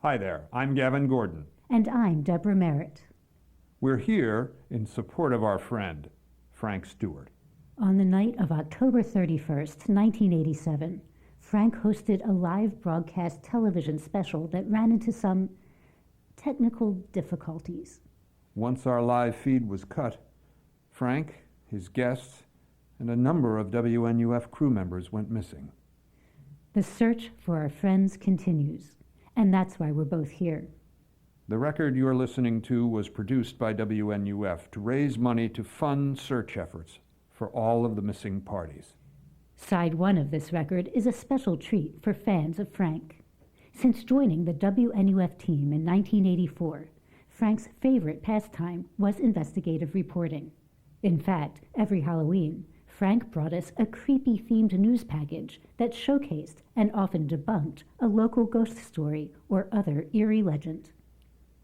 Hi there, I'm Gavin Gordon. And I'm Deborah Merritt. We're here in support of our friend, Frank Stewart. On the night of October 31st, 1987, Frank hosted a live broadcast television special that ran into some technical difficulties. Once our live feed was cut, Frank, his guests, and a number of WNUF crew members went missing. The search for our friends continues, and that's why we're both here. The record you're listening to was produced by WNUF to raise money to fund search efforts for all of the missing parties. Side one of this record is a special treat for fans of Frank. Since joining the WNUF team in 1984, Frank's favorite pastime was investigative reporting. In fact, every Halloween, Frank brought us a creepy-themed news package that showcased and often debunked a local ghost story or other eerie legend.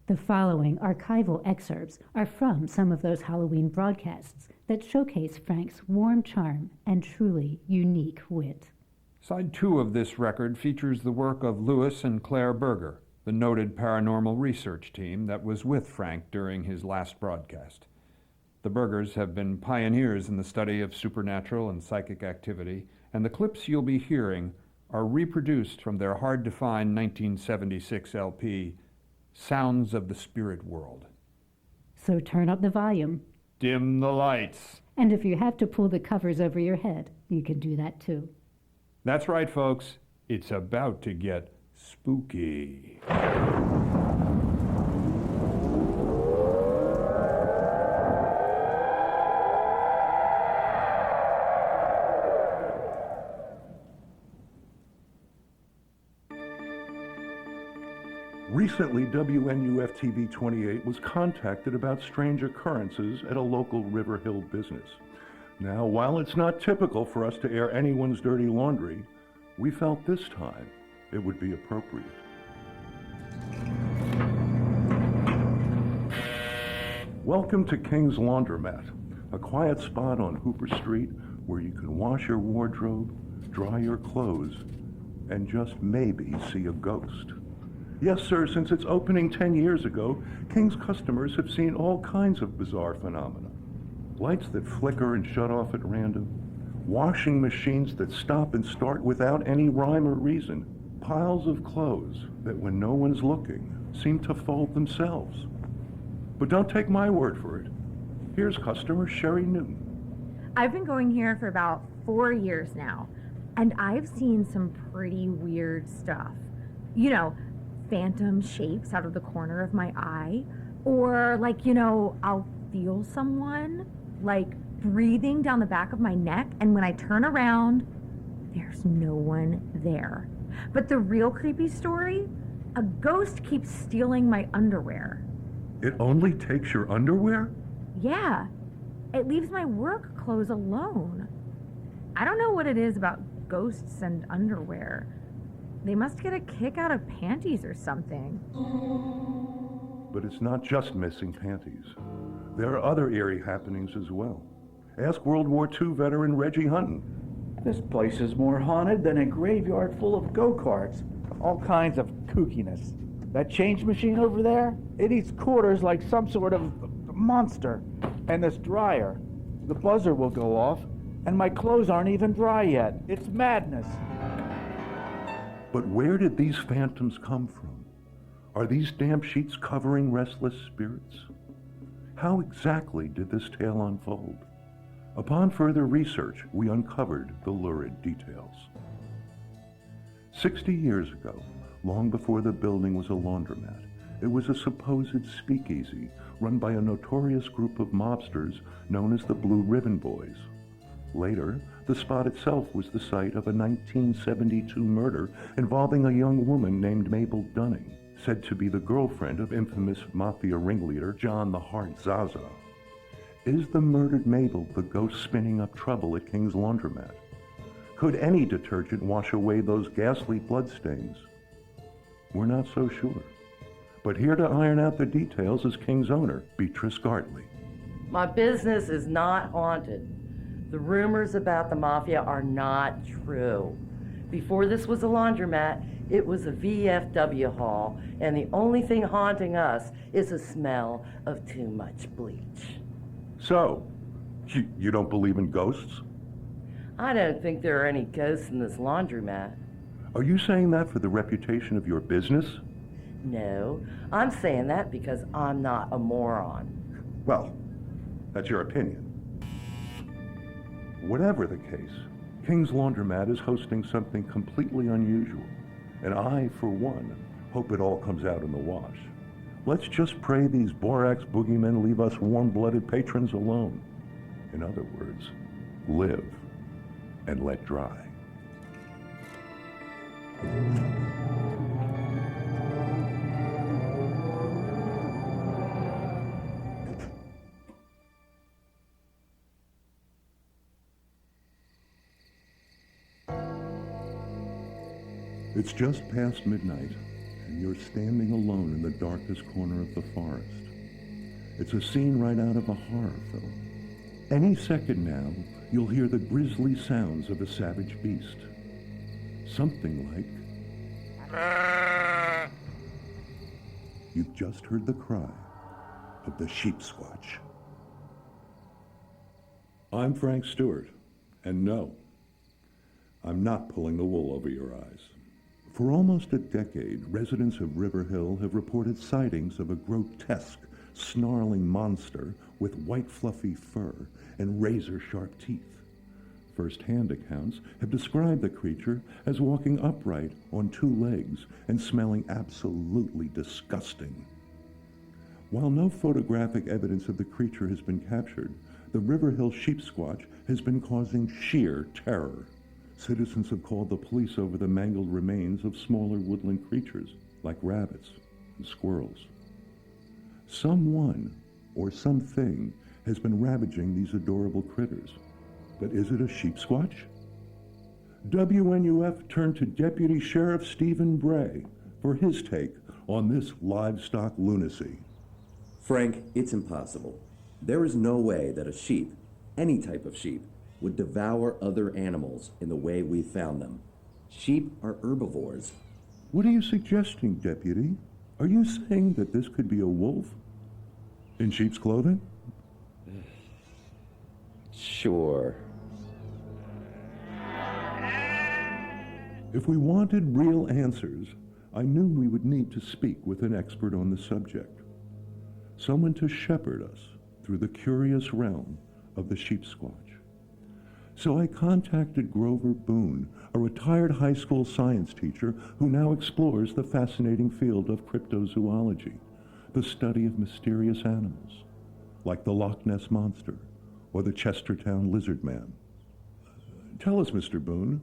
The following archival excerpts are from some of those Halloween broadcasts that showcase Frank's warm charm and truly unique wit. Side two of this record features the work of Louis and Claire Berger, the noted paranormal research team that was with Frank during his last broadcast. The Bergers have been pioneers in the study of supernatural and psychic activity, and the clips you'll be hearing are reproduced from their hard-to-find 1976 LP, Sounds of the Spirit World. So turn up the volume. Dim the lights. And if you have to pull the covers over your head, you can do that too. That's right, folks. It's about to get spooky. Recently, WNUF TV 28 was contacted about strange occurrences at a local River Hill business. Now, while it's not typical for us to air anyone's dirty laundry, we felt this time it would be appropriate. Welcome to King's Laundromat, a quiet spot on Hooper Street where you can wash your wardrobe, dry your clothes, and just maybe see a ghost. Yes, sir, since its opening 10 years ago, King's customers have seen all kinds of bizarre phenomena. Lights that flicker and shut off at random, washing machines that stop and start without any rhyme or reason, piles of clothes that when no one's looking seem to fold themselves. But don't take my word for it. Here's customer Sherry Newton. I've been going here for about 4 years now, and I've seen some pretty weird stuff. You know, phantom shapes out of the corner of my eye, or I'll feel someone breathing down the back of my neck, and when I turn around, there's no one there. But the real creepy story, a ghost keeps stealing my underwear. It only takes your underwear? Yeah, it leaves my work clothes alone. I don't know what it is about ghosts and underwear. They must get a kick out of panties or something. But it's not just missing panties. There are other eerie happenings as well. Ask World War II veteran Reggie Hunton. This place is more haunted than a graveyard full of go-karts. All kinds of kookiness. That change machine over there, it eats quarters like some sort of monster. And this dryer, the buzzer will go off, and my clothes aren't even dry yet. It's madness. But where did these phantoms come from? Are these damp sheets covering restless spirits? How exactly did this tale unfold? Upon further research, we uncovered the lurid details. 60 years ago, long before the building was a laundromat, it was a supposed speakeasy run by a notorious group of mobsters known as the Blue Ribbon Boys. Later, the spot itself was the site of a 1972 murder involving a young woman named Mabel Dunning, said to be the girlfriend of infamous mafia ringleader John the Heart Zaza. Is the murdered Mabel the ghost spinning up trouble at King's Laundromat? Could any detergent wash away those ghastly bloodstains? We're not so sure. But here to iron out the details is King's owner, Beatrice Gartley. My business is not haunted. The rumors about the mafia are not true. Before this was a laundromat, It was a VFW haul, and the only thing haunting us is the smell of too much bleach. So, you don't believe in ghosts? I don't think there are any ghosts in this laundromat. Are you saying that for the reputation of your business? No, I'm saying that because I'm not a moron. Well, that's your opinion. Whatever the case, King's Laundromat is hosting something completely unusual. And I, for one, hope it all comes out in the wash. Let's just pray these borax boogeymen leave us warm-blooded patrons alone. In other words, live and let dry. It's just past midnight, and you're standing alone in the darkest corner of the forest. It's a scene right out of a horror film. Any second now, you'll hear the grisly sounds of a savage beast. Something like... You've just heard the cry of the Sheepsquatch. I'm Frank Stewart, and no, I'm not pulling the wool over your eyes. For almost a decade, residents of River Hill have reported sightings of a grotesque, snarling monster with white fluffy fur and razor-sharp teeth. First-hand accounts have described the creature as walking upright on two legs and smelling absolutely disgusting. While no photographic evidence of the creature has been captured, the River Hill Sheepsquatch has been causing sheer terror. Citizens have called the police over the mangled remains of smaller woodland creatures like rabbits and squirrels. Someone or something has been ravaging these adorable critters. But is it a Sheepsquatch? WNUF turned to Deputy Sheriff Stephen Bray for his take on this livestock lunacy. Frank, it's impossible. There is no way that a sheep, any type of sheep, would devour other animals in the way we found them. Sheep are herbivores. What are you suggesting, Deputy? Are you saying that this could be a wolf? In sheep's clothing? Sure. If we wanted real answers, I knew we would need to speak with an expert on the subject. Someone to shepherd us through the curious realm of the Sheepsquatch. So I contacted Grover Boone, a retired high school science teacher who now explores the fascinating field of cryptozoology, the study of mysterious animals, like the Loch Ness Monster or the Chestertown Lizard Man. Tell us, Mr. Boone,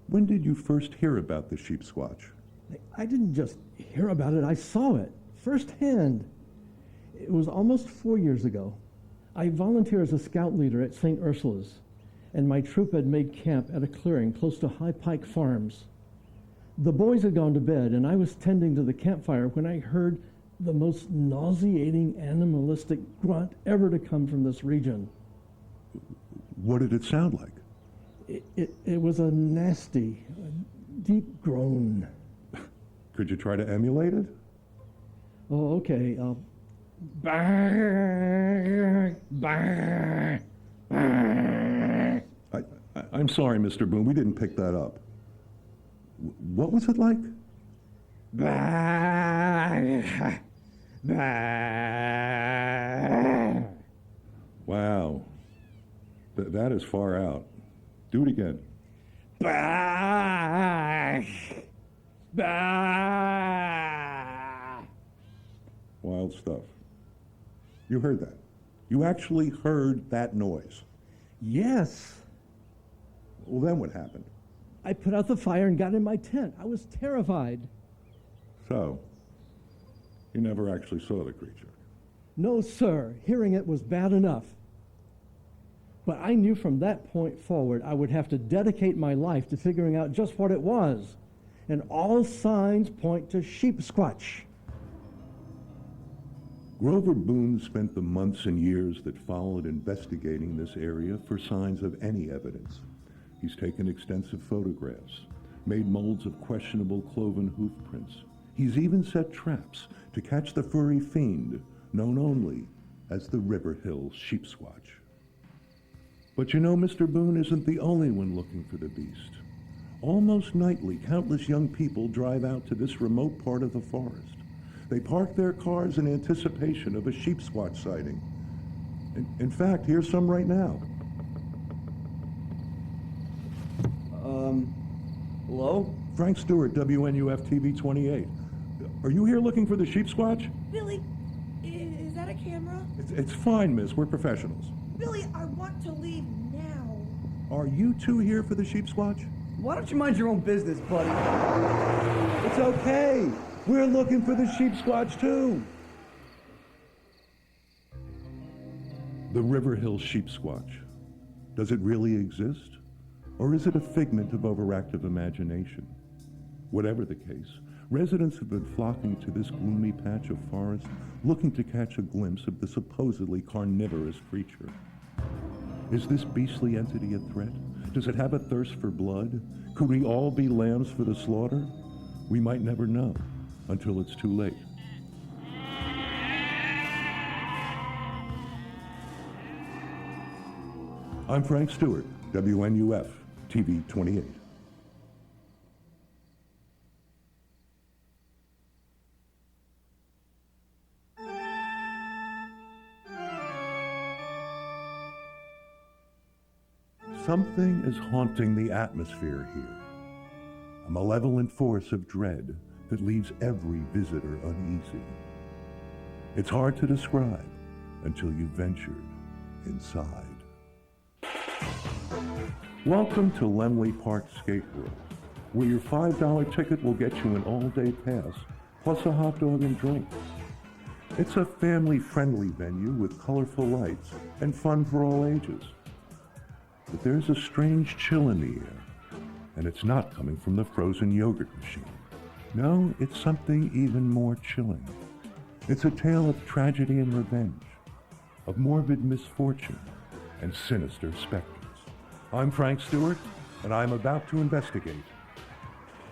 when did you first hear about the Sheepsquatch? I didn't just hear about it, I saw it firsthand. It was almost 4 years ago. I volunteered as a scout leader at St. Ursula's, and my troop had made camp at a clearing close to High Pike Farms. The boys had gone to bed, and I was tending to the campfire when I heard the most nauseating animalistic grunt ever to come from this region. What did it sound like? It was a nasty, deep groan. Could you try to emulate it? Oh, okay. Bah, bah, bah. I'm sorry, Mr. Boone, we didn't pick that up. What was it like? Bah, bah. Wow. That is far out. Do it again. Bah, bah. Wild stuff. You heard that. You actually heard that noise. Yes. Well, then what happened? I put out the fire and got in my tent. I was terrified. So, you never actually saw the creature? No, sir. Hearing it was bad enough. But I knew from that point forward I would have to dedicate my life to figuring out just what it was. And all signs point to Sheepsquatch. Grover Boone spent the months and years that followed investigating this area for signs of any evidence. He's taken extensive photographs, made molds of questionable cloven hoof prints. He's even set traps to catch the furry fiend, known only as the River Hill Sheepsquatch. But you know, Mr. Boone isn't the only one looking for the beast. Almost nightly, countless young people drive out to this remote part of the forest. They park their cars in anticipation of a Sheepsquatch sighting. In fact, here's some right now. Hello? Frank Stewart, WNUF TV 28. Are you here looking for the Sheepsquatch? Billy, is that a camera? It's fine, miss. We're professionals. Billy, I want to leave now. Are you two here for the Sheepsquatch? Why don't you mind your own business, buddy? It's okay. We're looking for the Sheepsquatch, too. The River Hill Sheepsquatch. Does it really exist? Or is it a figment of overactive imagination? Whatever the case, residents have been flocking to this gloomy patch of forest looking to catch a glimpse of the supposedly carnivorous creature. Is this beastly entity a threat? Does it have a thirst for blood? Could we all be lambs for the slaughter? We might never know until it's too late. I'm Frank Stewart, WNUF TV 28. Something is haunting the atmosphere here. A malevolent force of dread that leaves every visitor uneasy. It's hard to describe until you've ventured inside. Welcome to Lemley Park Skate World, where your $5 ticket will get you an all-day pass, plus a hot dog and drink. It's a family-friendly venue with colorful lights and fun for all ages. But there's a strange chill in the air, and it's not coming from the frozen yogurt machine. No, it's something even more chilling. It's a tale of tragedy and revenge, of morbid misfortune and sinister specters. I'm Frank Stewart, and I'm about to investigate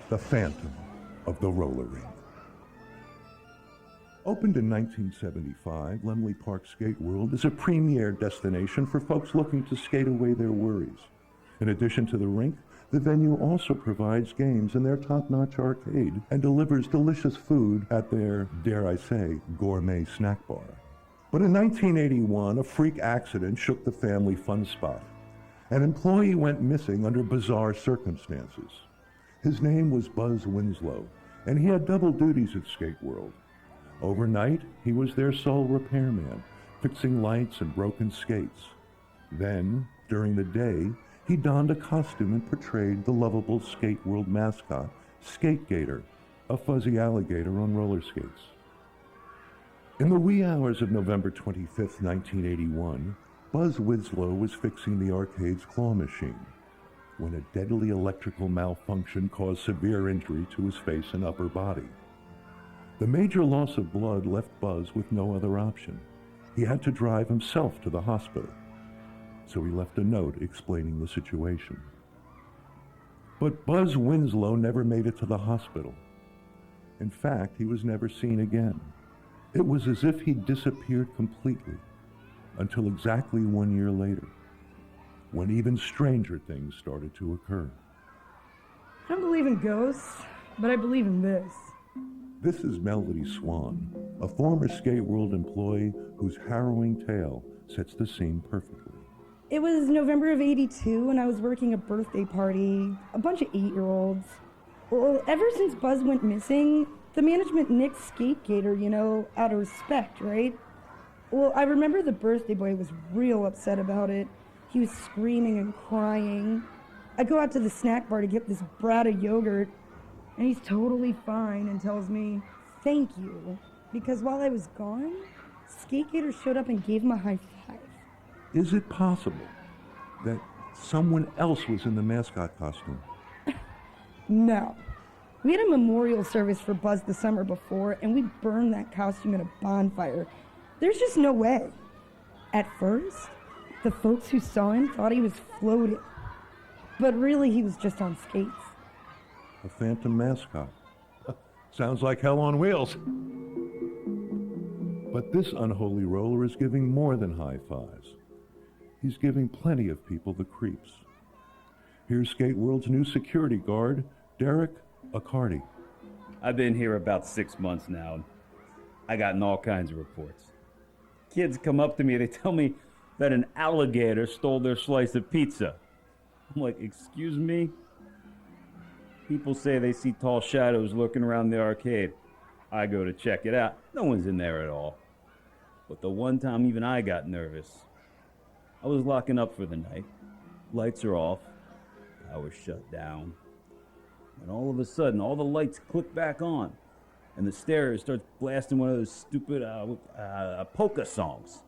the Phantom of the Roller Rink. Opened in 1975, Lemley Park Skate World is a premier destination for folks looking to skate away their worries. In addition to the rink, the venue also provides games in their top-notch arcade and delivers delicious food at their, dare I say, gourmet snack bar. But in 1981, a freak accident shook the family fun spot. An employee went missing under bizarre circumstances. His name was Buzz Winslow, and he had double duties at Skate World. Overnight, he was their sole repairman, fixing lights and broken skates. Then, during the day, he donned a costume and portrayed the lovable Skate World mascot, Skate Gator, a fuzzy alligator on roller skates. In the wee hours of November 25th, 1981, Buzz Winslow was fixing the arcade's claw machine when a deadly electrical malfunction caused severe injury to his face and upper body. The major loss of blood left Buzz with no other option. He had to drive himself to the hospital, so he left a note explaining the situation. But Buzz Winslow never made it to the hospital. In fact, he was never seen again. It was as if he disappeared completely, until exactly 1 year later, when even stranger things started to occur. I don't believe in ghosts, but I believe in this. This is Melody Swan, a former Skate World employee whose harrowing tale sets the scene perfectly. It was November of '82, and I was working a birthday party, a bunch of 8-year-olds. Well, ever since Buzz went missing, the management nicked Skate Gator, out of respect, right? Well, I remember the birthday boy was real upset about it. He was screaming and crying. I go out to the snack bar to get this brat of yogurt, and he's totally fine and tells me, thank you. Because while I was gone, Skate Gator showed up and gave him a high five. Is it possible that someone else was in the mascot costume? No. We had a memorial service for Buzz the summer before, and we burned that costume in a bonfire. There's just no way. At first, the folks who saw him thought he was floating, but really he was just on skates. a phantom mascot. Sounds like hell on wheels. But this unholy roller is giving more than high fives. He's giving plenty of people the creeps. Here's Skate World's new security guard, Derek Accardi. I've been here about 6 months now, and I gotten all kinds of reports. Kids come up to me, they tell me that an alligator stole their slice of pizza. I'm like, excuse me? People say they see tall shadows lurking around the arcade. I go to check it out. No one's in there at all. But the one time even I got nervous, I was locking up for the night. Lights are off. Power's shut down. And all of a sudden, all the lights click back on. And the stereo starts blasting one of those stupid polka songs.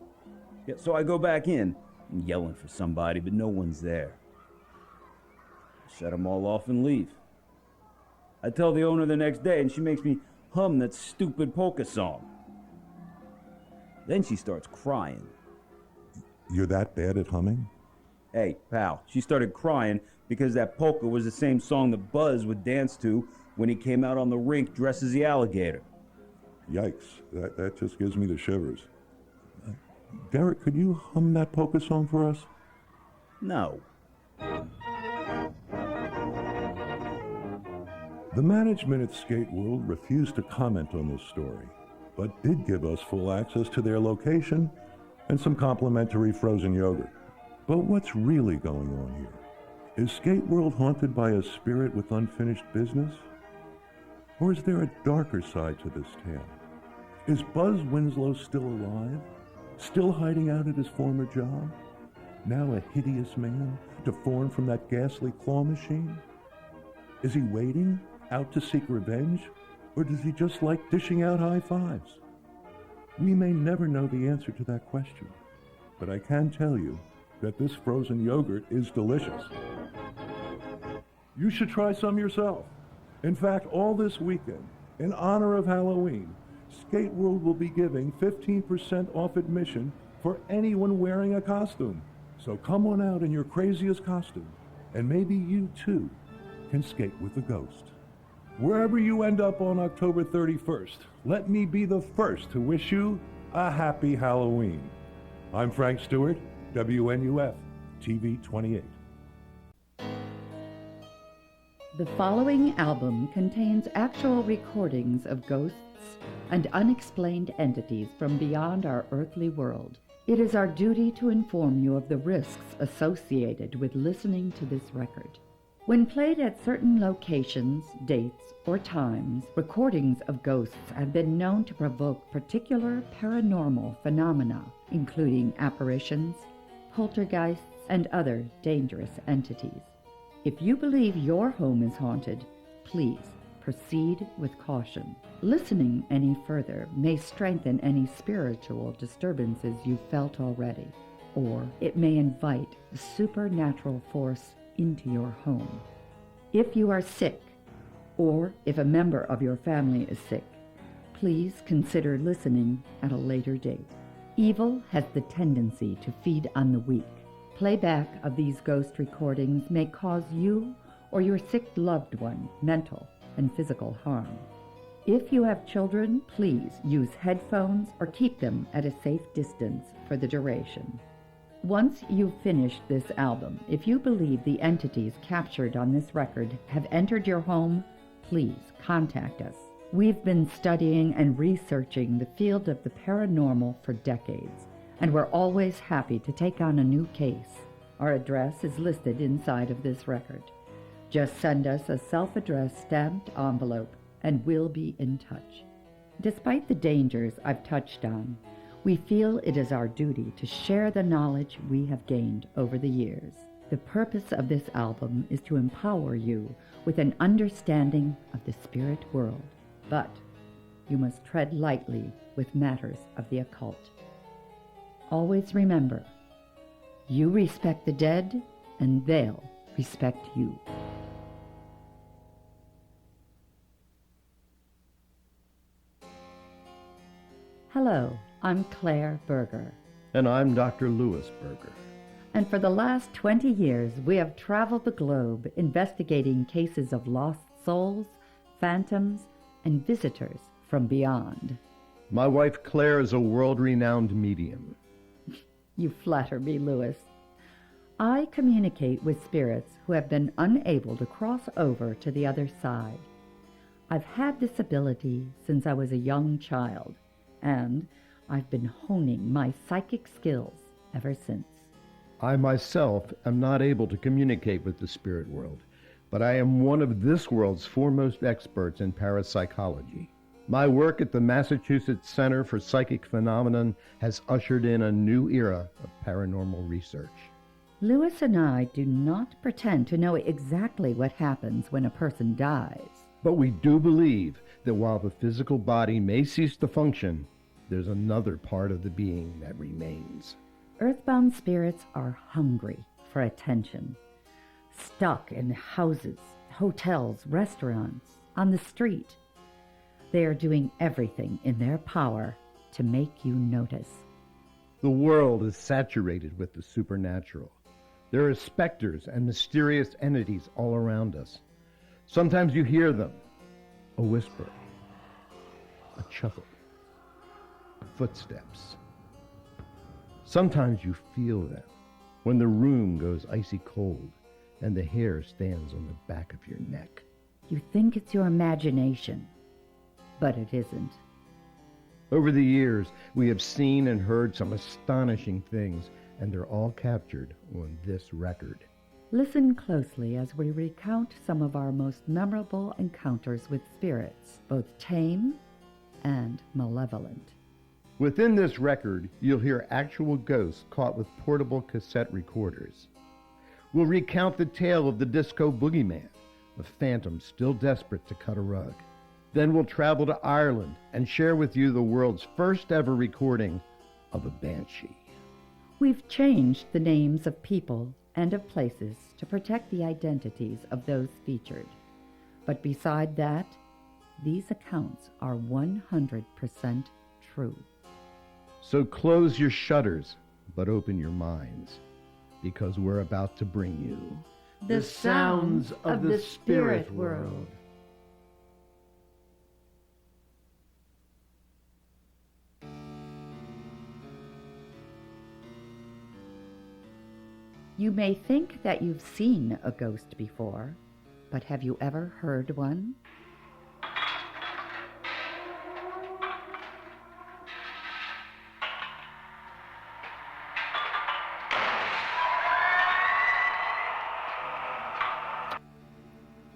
Yeah, so I go back in. I'm yelling for somebody, but no one's there. I shut them all off and leave. I tell the owner the next day, and she makes me hum that stupid polka song. Then she starts crying. You're that bad at humming? Hey, pal, she started crying because that polka was the same song that Buzz would dance to when he came out on the rink dressed as the alligator. Yikes, that just gives me the shivers. Derek, could you hum that polka song for us? No. The management at Skate World refused to comment on this story, but did give us full access to their location and some complimentary frozen yogurt. But what's really going on here? Is Skate World haunted by a spirit with unfinished business? Or is there a darker side to this tale? Is Buzz Winslow still alive? Still hiding out at his former job? Now a hideous man, deformed from that ghastly claw machine? Is he waiting, out to seek revenge? Or does he just like dishing out high fives? We may never know the answer to that question, but I can tell you that this frozen yogurt is delicious. You should try some yourself. In fact, all this weekend, in honor of Halloween, Skate World will be giving 15% off admission for anyone wearing a costume. So come on out in your craziest costume, and maybe you too can skate with a ghost. Wherever you end up on October 31st, let me be the first to wish you a happy Halloween. I'm Frank Stewart, WNUF TV 28. The following album contains actual recordings of ghosts and unexplained entities from beyond our earthly world. It is our duty to inform you of the risks associated with listening to this record. When played at certain locations, dates, or times, recordings of ghosts have been known to provoke particular paranormal phenomena, including apparitions, poltergeists, and other dangerous entities. If you believe your home is haunted, please proceed with caution. Listening any further may strengthen any spiritual disturbances you felt already, or it may invite a supernatural force into your home. If you are sick, or if a member of your family is sick, please consider listening at a later date. Evil has the tendency to feed on the weak. Playback of these ghost recordings may cause you or your sick loved one mental and physical harm. If you have children, please use headphones or keep them at a safe distance for the duration. Once you've finished this album, if you believe the entities captured on this record have entered your home, please contact us. We've been studying and researching the field of the paranormal for decades, and we're always happy to take on a new case. Our address is listed inside of this record. Just send us a self-addressed stamped envelope, and we'll be in touch. Despite the dangers I've touched on, we feel it is our duty to share the knowledge we have gained over the years. The purpose of this album is to empower you with an understanding of the spirit world, but you must tread lightly with matters of the occult. Always remember, you respect the dead, and they'll respect you. Hello, I'm Claire Berger. And I'm Dr. Louis Berger. And for the last 20 years, we have traveled the globe investigating cases of lost souls, phantoms, and visitors from beyond. My wife Claire is a world-renowned medium. You flatter me, Louis. I communicate with spirits who have been unable to cross over to the other side. I've had this ability since I was a young child, and I've been honing my psychic skills ever since. I myself am not able to communicate with the spirit world, but I am one of this world's foremost experts in parapsychology. My work at the Massachusetts Center for Psychic Phenomenon has ushered in a new era of paranormal research. Louis and I do not pretend to know exactly what happens when a person dies. But we do believe that while the physical body may cease to function, there's another part of the being that remains. Earthbound spirits are hungry for attention. Stuck in houses, hotels, restaurants, on the street. They are doing everything in their power to make you notice. The world is saturated with the supernatural. There are specters and mysterious entities all around us. Sometimes you hear them, a whisper, a chuckle, footsteps. Sometimes you feel them when the room goes icy cold and the hair stands on the back of your neck. You think it's your imagination, but it isn't. Over the years, we have seen and heard some astonishing things, and they're all captured on this record. Listen closely as we recount some of our most memorable encounters with spirits, both tame and malevolent. Within this record, you'll hear actual ghosts caught with portable cassette recorders. We'll recount the tale of the disco boogeyman, a phantom still desperate to cut a rug. Then we'll travel to Ireland and share with you the world's first ever recording of a banshee. We've changed the names of people and of places to protect the identities of those featured. But beside that, these accounts are 100% true. So close your shutters, but open your minds, because we're about to bring you the sounds of the spirit world. You may think that you've seen a ghost before, but have you ever heard one?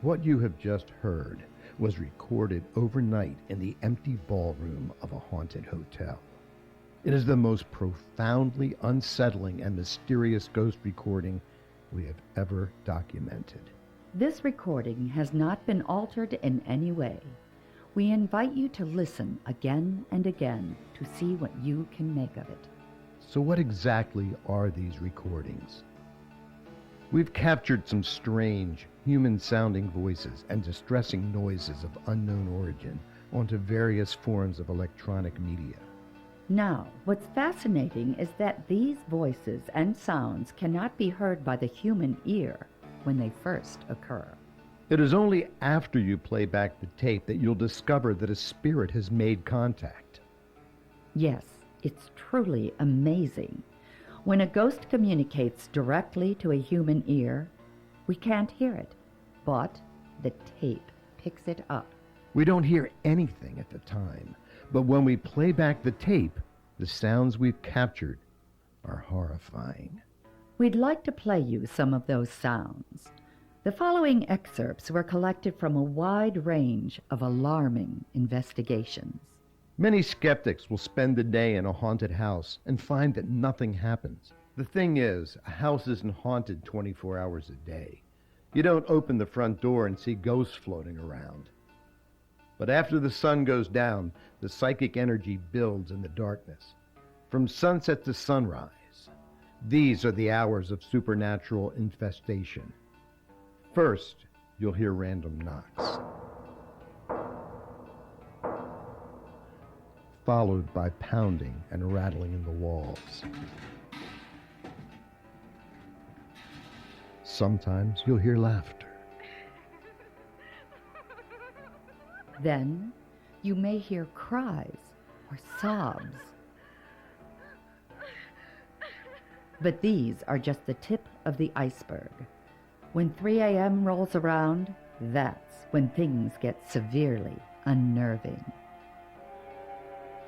What you have just heard was recorded overnight in the empty ballroom of a haunted hotel. It is the most profoundly unsettling and mysterious ghost recording we have ever documented. This recording has not been altered in any way. We invite you to listen again and again to see what you can make of it. So what exactly are these recordings? We've captured some strange, human-sounding voices and distressing noises of unknown origin onto various forms of electronic media. Now, what's fascinating is that these voices and sounds cannot be heard by the human ear when they first occur. It is only after you play back the tape that you'll discover that a spirit has made contact. Yes, it's truly amazing. When a ghost communicates directly to a human ear, we can't hear it, but the tape picks it up. We don't hear anything at the time, but when we play back the tape, the sounds we've captured are horrifying. We'd like to play you some of those sounds. The following excerpts were collected from a wide range of alarming investigations. Many skeptics will spend the day in a haunted house and find that nothing happens. The thing is, a house isn't haunted 24 hours a day. You don't open the front door and see ghosts floating around. But after the sun goes down, the psychic energy builds in the darkness. From sunset to sunrise, these are the hours of supernatural infestation. First, you'll hear random knocks, followed by pounding and rattling in the walls. Sometimes you'll hear laughter. Then you may hear cries or sobs. But these are just the tip of the iceberg. When 3 a.m. rolls around, that's when things get severely unnerving.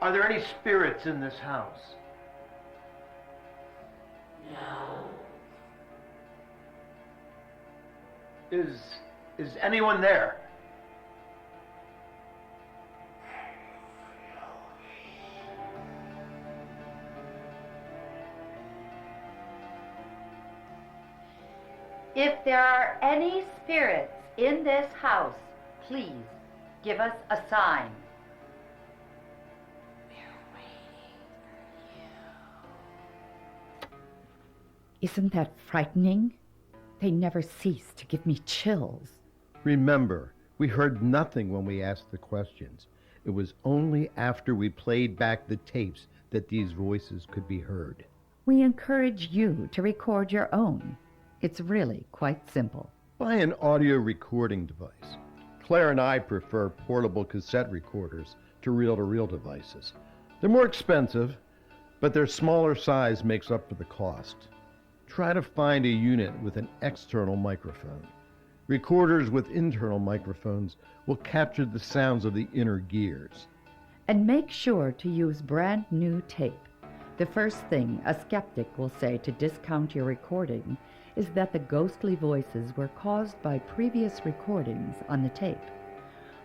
Are there any spirits in this house? No. Is anyone there? If there are any spirits in this house, please give us a sign. Isn't that frightening? They never cease to give me chills. Remember, we heard nothing when we asked the questions. It was only after we played back the tapes that these voices could be heard. We encourage you to record your own. It's really quite simple. Buy an audio recording device. Claire and I prefer portable cassette recorders to reel-to-reel devices. They're more expensive, but their smaller size makes up for the cost. Try to find a unit with an external microphone. Recorders with internal microphones will capture the sounds of the inner gears. And make sure to use brand new tape. The first thing a skeptic will say to discount your recording is that the ghostly voices were caused by previous recordings on the tape.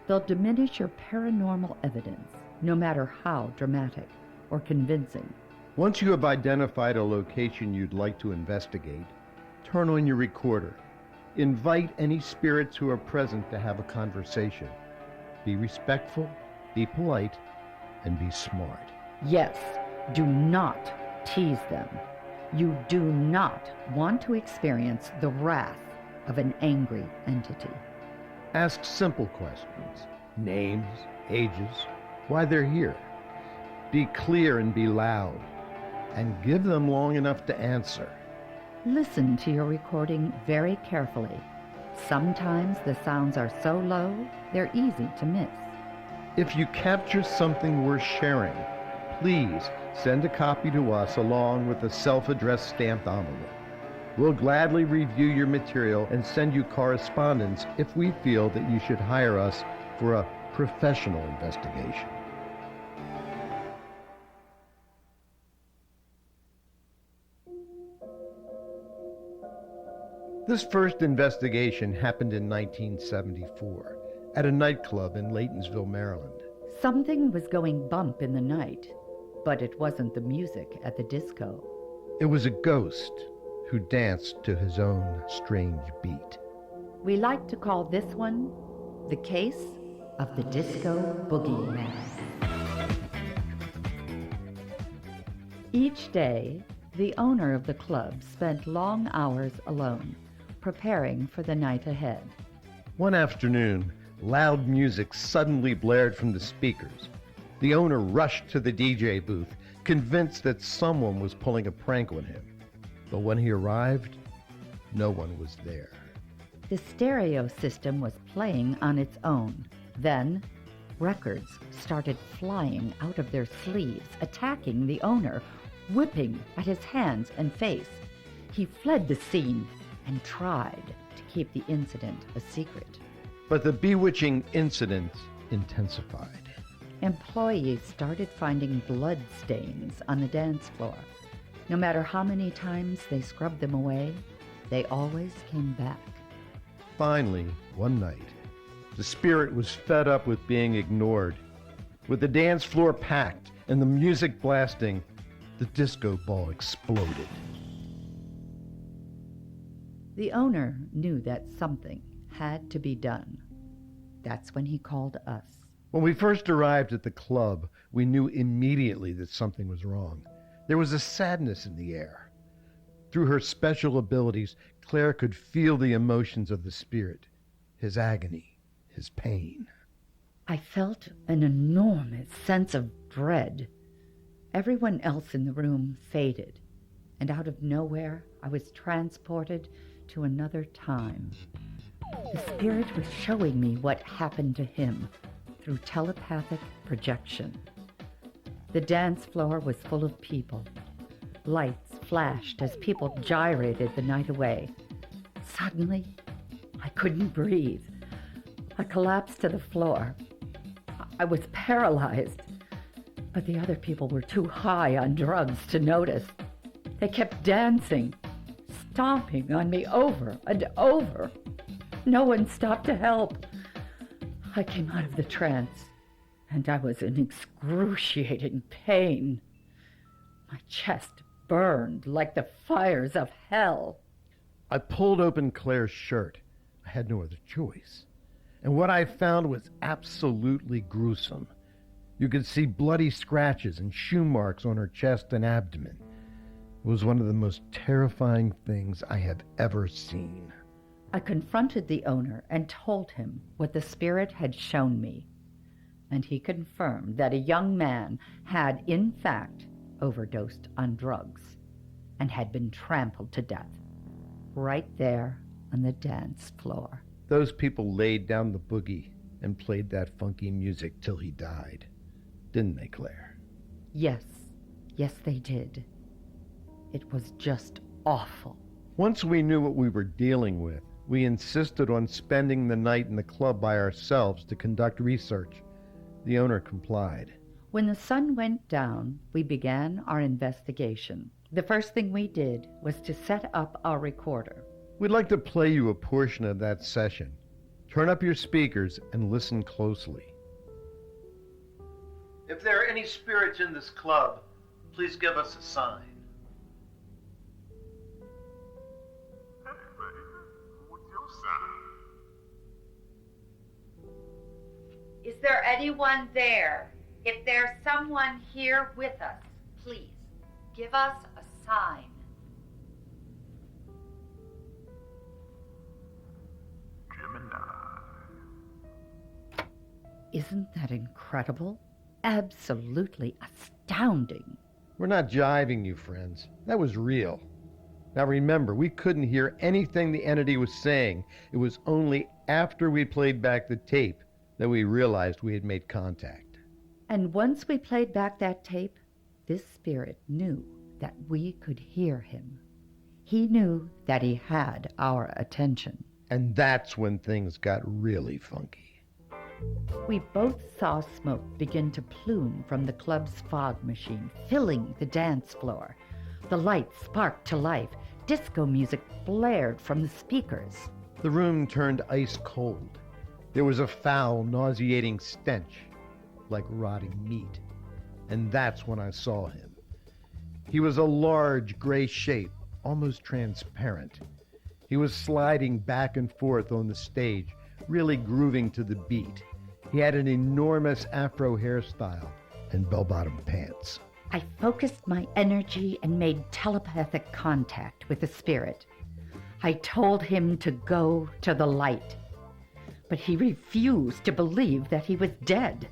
They'll diminish your paranormal evidence, no matter how dramatic or convincing. Once you have identified a location you'd like to investigate, turn on your recorder. Invite any spirits who are present to have a conversation. Be respectful, be polite, and be smart. Yes, do not tease them. You do not want to experience the wrath of an angry entity. Ask simple questions. Names, ages, why they're here. Be clear and be loud. And give them long enough to answer. Listen to your recording very carefully. Sometimes the sounds are so low, they're easy to miss. If you capture something worth sharing, please send a copy to us along with a self-addressed stamped envelope. We'll gladly review your material and send you correspondence if we feel that you should hire us for a professional investigation. This first investigation happened in 1974 at a nightclub in Laytonsville, Maryland. Something was going bump in the night, but it wasn't the music at the disco. It was a ghost who danced to his own strange beat. We like to call this one the case of the Disco Boogeyman. Each day, the owner of the club spent long hours alone, preparing for the night ahead. One afternoon, loud music suddenly blared from the speakers. The owner rushed to the DJ booth, convinced that someone was pulling a prank on him. But when he arrived, no one was there. The stereo system was playing on its own. Then, records started flying out of their sleeves, attacking the owner, whipping at his hands and face. He fled the scene and tried to keep the incident a secret. But the bewitching incident intensified. Employees started finding blood stains on the dance floor. No matter how many times they scrubbed them away, they always came back. Finally, one night, the spirit was fed up with being ignored. With the dance floor packed and the music blasting, the disco ball exploded. The owner knew that something had to be done. That's when he called us. When we first arrived at the club, we knew immediately that something was wrong. There was a sadness in the air. Through her special abilities, Claire could feel the emotions of the spirit, his agony, his pain. I felt an enormous sense of dread. Everyone else in the room faded, and out of nowhere, I was transported to another time. The spirit was showing me what happened to him. through telepathic projection. The dance floor was full of people. Lights flashed as people gyrated the night away. Suddenly, I couldn't breathe. I collapsed to the floor. I was paralyzed, but the other people were too high on drugs to notice. They kept dancing, stomping on me over and over. No one stopped to help. I came out of the trance, and I was in excruciating pain. My chest burned like the fires of hell. I pulled open Claire's shirt. I had no other choice. And what I found was absolutely gruesome. You could see bloody scratches and shoe marks on her chest and abdomen. It was one of the most terrifying things I have ever seen. I confronted the owner and told him what the spirit had shown me. And he confirmed that a young man had, in fact, overdosed on drugs and had been trampled to death right there on the dance floor. Those people laid down the boogie and played that funky music till he died. Didn't they, Claire? Yes, they did. It was just awful. Once we knew what we were dealing with, we insisted on spending the night in the club by ourselves to conduct research. The owner complied. When the sun went down, we began our investigation. The first thing we did was to set up our recorder. We'd like to play you a portion of that session. Turn up your speakers and listen closely. If there are any spirits in this club, please give us a sign. Hey, baby, what's your sign? Is there anyone there? If there's someone here with us, please give us a sign. Isn't that incredible? Absolutely astounding. We're not jiving you, friends. That was real. Now remember, we couldn't hear anything the entity was saying. It was only after we played back the tape that we realized we had made contact. And once we played back that tape, this spirit knew that we could hear him. He knew that he had our attention. And that's when things got really funky. We both saw smoke begin to plume from the club's fog machine, filling the dance floor. The lights sparked to life. Disco music blared from the speakers. The room turned ice cold. There was a foul, nauseating stench, like rotting meat. And that's when I saw him. He was a large gray shape, almost transparent. He was sliding back and forth on the stage, really grooving to the beat. He had an enormous afro hairstyle and bell-bottom pants. I focused my energy and made telepathic contact with the spirit. I told him to go to the light, but he refused to believe that he was dead.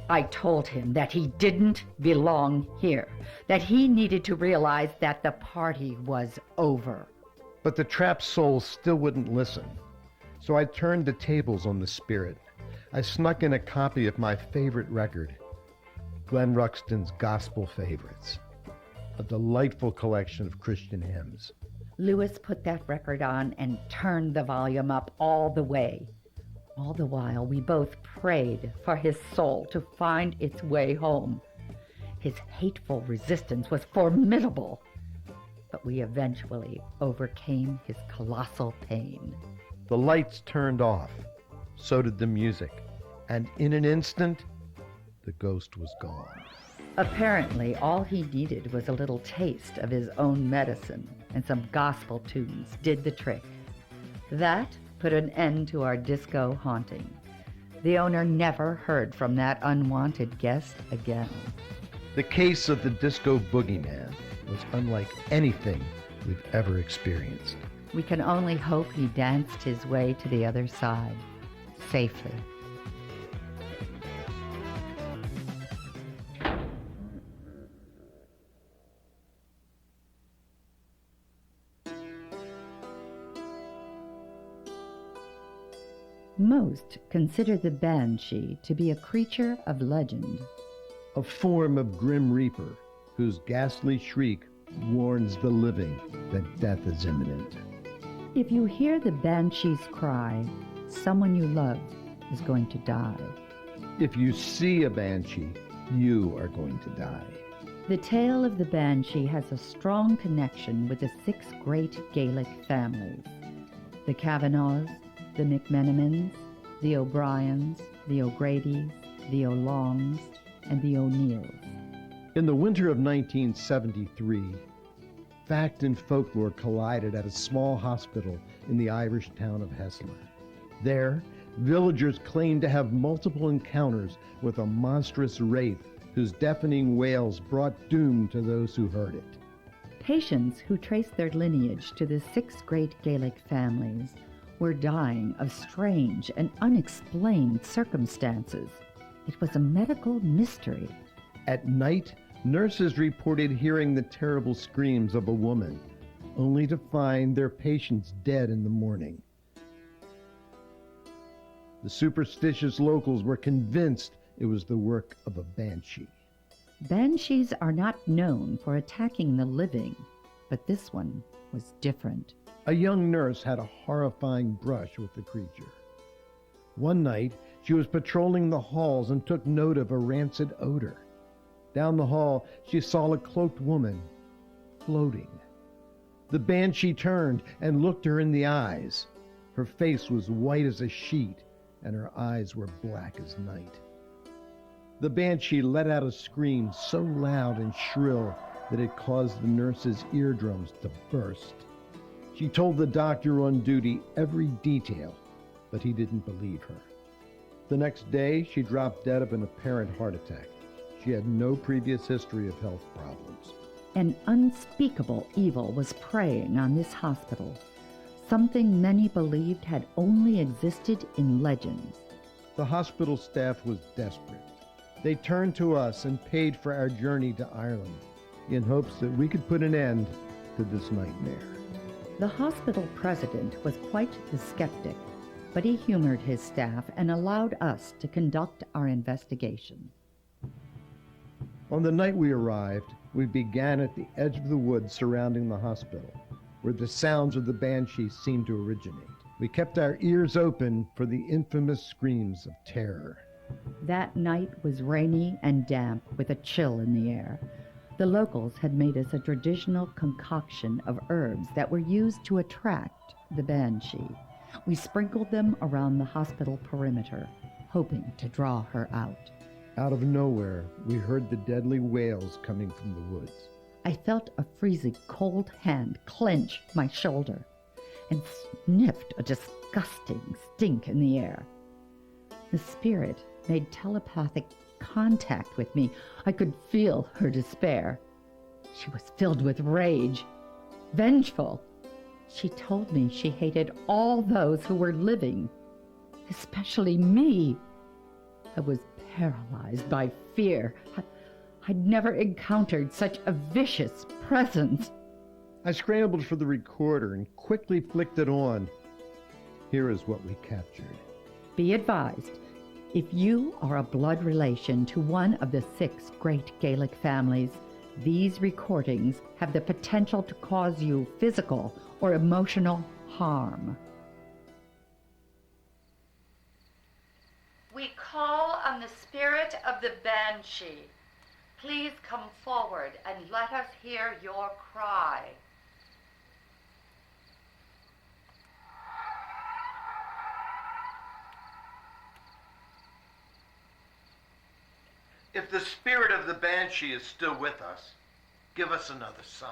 I told him that he didn't belong here, that he needed to realize that the party was over. But the trapped soul still wouldn't listen. So I turned the tables on the spirit. I snuck in a copy of my favorite record, Glenn Ruxton's Gospel Favorites, a delightful collection of Christian hymns. Lewis put that record on and turned the volume up all the way. All the while, we both prayed for his soul to find its way home. His hateful resistance was formidable, but we eventually overcame his colossal pain. The lights turned off, so did the music, and in an instant, the ghost was gone. Apparently, all he needed was a little taste of his own medicine, and some gospel tunes did the trick. That put an end to our disco haunting. The owner never heard from that unwanted guest again. The case of the disco boogeyman was unlike anything we've ever experienced. We can only hope he danced his way to the other side, safely. Most consider the Banshee to be a creature of legend. A form of Grim Reaper whose ghastly shriek warns the living that death is imminent. If you hear the Banshee's cry, someone you love is going to die. If you see a Banshee, you are going to die. The tale of the Banshee has a strong connection with the 6 great Gaelic families: the Kavanaghs, the McMenamins, the O'Briens, the O'Grady's, the O'Longs, and the O'Neills. In the winter of 1973, fact and folklore collided at a small hospital in the Irish town of Hessler. There, villagers claimed to have multiple encounters with a monstrous wraith whose deafening wails brought doom to those who heard it. Patients who traced their lineage to the 6 great Gaelic families were dying of strange and unexplained circumstances. It was a medical mystery. At night, nurses reported hearing the terrible screams of a woman, only to find their patients dead in the morning. The superstitious locals were convinced it was the work of a banshee. Banshees are not known for attacking the living, but this one was different. A young nurse had a horrifying brush with the creature. One night, she was patrolling the halls and took note of a rancid odor. Down the hall, she saw a cloaked woman floating. The banshee turned and looked her in the eyes. Her face was white as a sheet, and her eyes were black as night. The banshee let out a scream so loud and shrill that it caused the nurse's eardrums to burst. She told the doctor on duty every detail, but he didn't believe her. The next day, she dropped dead of an apparent heart attack. She had no previous history of health problems. An unspeakable evil was preying on this hospital, something many believed had only existed in legends. The hospital staff was desperate. They turned to us and paid for our journey to Ireland in hopes that we could put an end to this nightmare. The hospital president was quite the skeptic, but he humored his staff and allowed us to conduct our investigation. On the night we arrived, we began at the edge of the woods surrounding the hospital, where the sounds of the banshee seemed to originate. We kept our ears open for the infamous screams of terror. That night was rainy and damp with a chill in the air. The locals had made us a traditional concoction of herbs that were used to attract the banshee. We sprinkled them around the hospital perimeter, hoping to draw her out. Out of nowhere, we heard the deadly wails coming from the woods. I felt a freezing cold hand clench my shoulder and sniffed a disgusting stink in the air. The spirit made telepathic contact with me. I could feel her despair. She was filled with rage, vengeful. She told me she hated all those who were living, especially me. I was paralyzed by fear. I'd never encountered such a vicious presence. I scrambled for the recorder and quickly flicked it on. Here is what we captured. Be advised, if you are a blood relation to one of the 6 great Gaelic families, these recordings have the potential to cause you physical or emotional harm. We call on the spirit of the Banshee. Please come forward and let us hear your cry. If the spirit of the Banshee is still with us, give us another sign.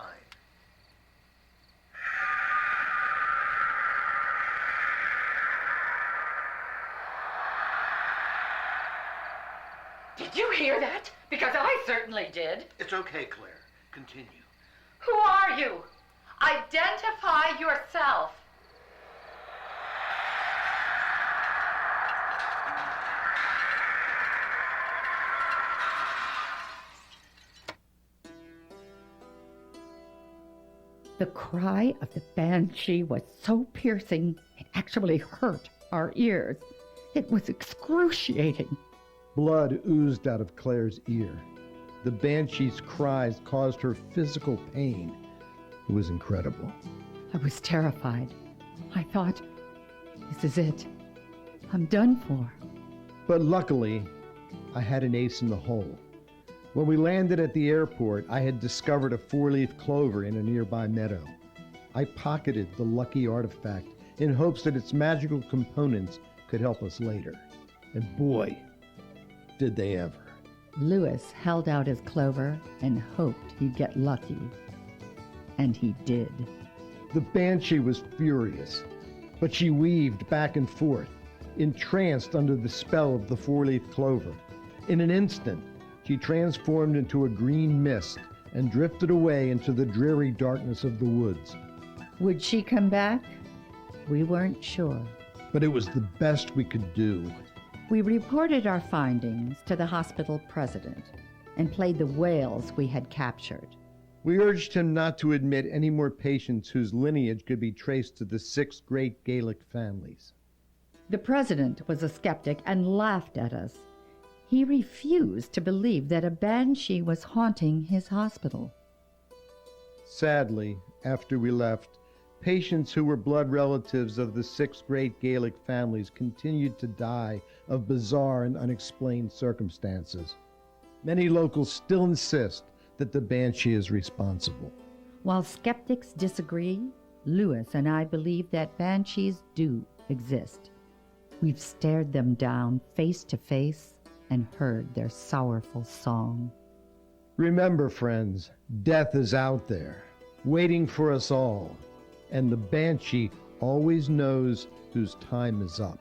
Did you hear that? Because I certainly did. It's okay, Claire. Continue. Who are you? Identify yourself. The cry of the banshee was so piercing, it actually hurt our ears. It was excruciating. Blood oozed out of Claire's ear. The Banshee's cries caused her physical pain. It was incredible. I was terrified. I thought, this is it. I'm done for. But luckily, I had an ace in the hole. When we landed at the airport, I had discovered a four-leaf clover in a nearby meadow. I pocketed the lucky artifact in hopes that its magical components could help us later. And boy, did they ever. Lewis held out his clover and hoped he'd get lucky. And he did. The Banshee was furious, but she weaved back and forth, entranced under the spell of the four-leaf clover. In an instant, she transformed into a green mist and drifted away into the dreary darkness of the woods. Would she come back? We weren't sure. But it was the best we could do. We reported our findings to the hospital president and played the whales we had captured. We urged him not to admit any more patients whose lineage could be traced to the 6 great Gaelic families. The president was a skeptic and laughed at us. He refused to believe that a banshee was haunting his hospital. Sadly, after we left, patients who were blood relatives of the 6 great Gaelic families continued to die of bizarre and unexplained circumstances. Many locals still insist that the Banshee is responsible. While skeptics disagree, Lewis and I believe that banshees do exist. We've stared them down face to face and heard their sorrowful song. Remember, friends, death is out there, waiting for us all, and the Banshee always knows whose time is up.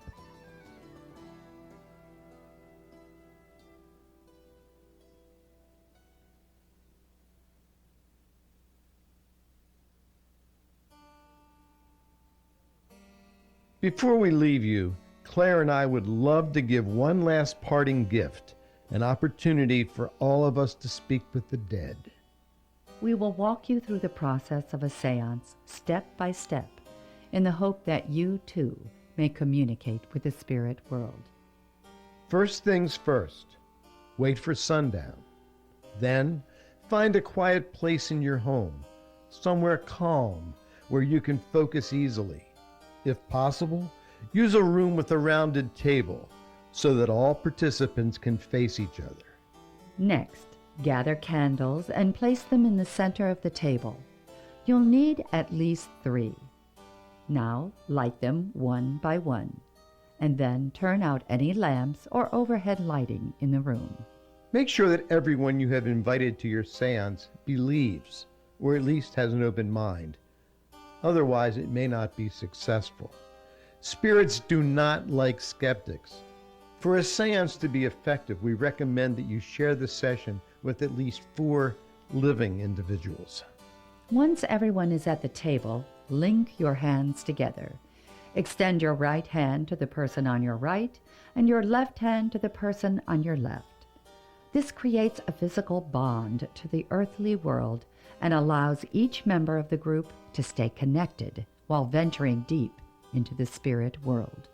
Before we leave you, Claire and I would love to give one last parting gift, an opportunity for all of us to speak with the dead. We will walk you through the process of a seance, step by step, in the hope that you, too, may communicate with the spirit world. First things first, wait for sundown. Then, find a quiet place in your home, somewhere calm, where you can focus easily. If possible, use a room with a rounded table so that all participants can face each other. Next, gather candles and place them in the center of the table. You'll need at least 3. Now, light them one by one, and then turn out any lamps or overhead lighting in the room. Make sure that everyone you have invited to your seance believes, or at least has an open mind. Otherwise, it may not be successful. Spirits do not like skeptics. For a seance to be effective, we recommend that you share the session with at least 4 living individuals. Once everyone is at the table, link your hands together. Extend your right hand to the person on your right and your left hand to the person on your left. This creates a physical bond to the earthly world and allows each member of the group to stay connected while venturing deep into the spirit world.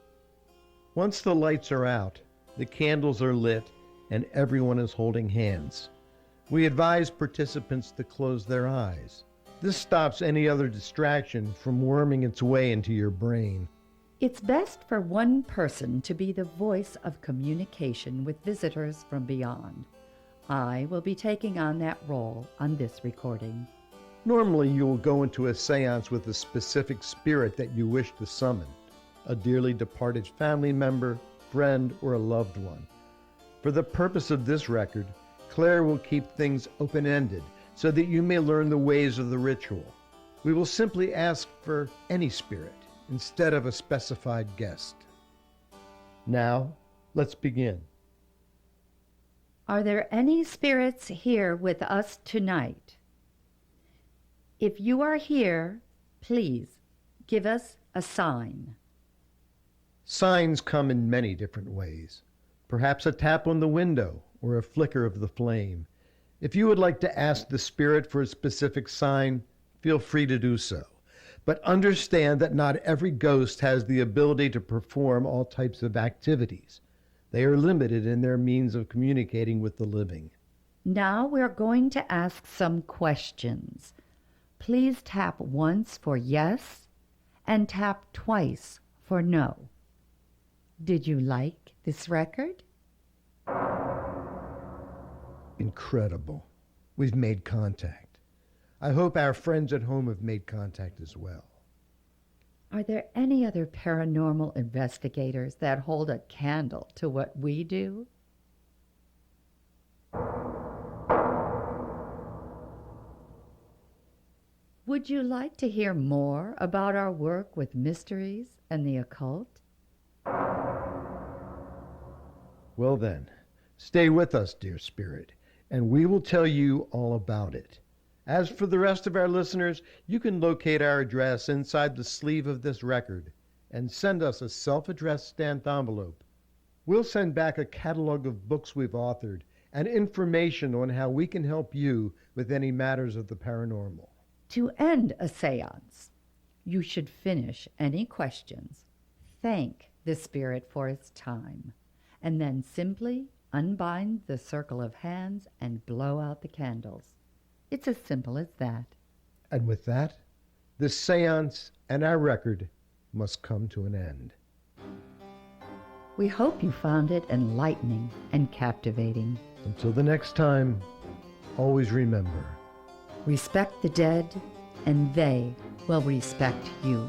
Once the lights are out, the candles are lit, and everyone is holding hands. We advise participants to close their eyes. This stops any other distraction from worming its way into your brain. It's best for one person to be the voice of communication with visitors from beyond. I will be taking on that role on this recording. Normally, you will go into a seance with a specific spirit that you wish to summon, a dearly departed family member, friend, or a loved one. For the purpose of this record, Claire will keep things open-ended so that you may learn the ways of the ritual. We will simply ask for any spirit instead of a specified guest. Now, let's begin. Are there any spirits here with us tonight? If you are here, please give us a sign. Signs come in many different ways. Perhaps a tap on the window or a flicker of the flame. If you would like to ask the spirit for a specific sign, feel free to do so. but understand that not every ghost has the ability to perform all types of activities. They are limited in their means of communicating with the living. Now we're going to ask some questions. Please tap once for yes and tap twice for no. Did you like this record? Incredible. We've made contact. I hope our friends at home have made contact as well. Are there any other paranormal investigators that hold a candle to what we do? Would you like to hear more about our work with mysteries and the occult? Well then, stay with us, dear spirit, and we will tell you all about it. As for the rest of our listeners, you can locate our address inside the sleeve of this record and send us a self-addressed stamped envelope. We'll send back a catalog of books we've authored and information on how we can help you with any matters of the paranormal. To end a seance, you should finish any questions, thank the spirit for its time, and then simply unbind the circle of hands and blow out the candles. It's as simple as that. And with that, this seance and our record must come to an end. We hope you found it enlightening and captivating. Until the next time, always remember, respect the dead, and they will respect you.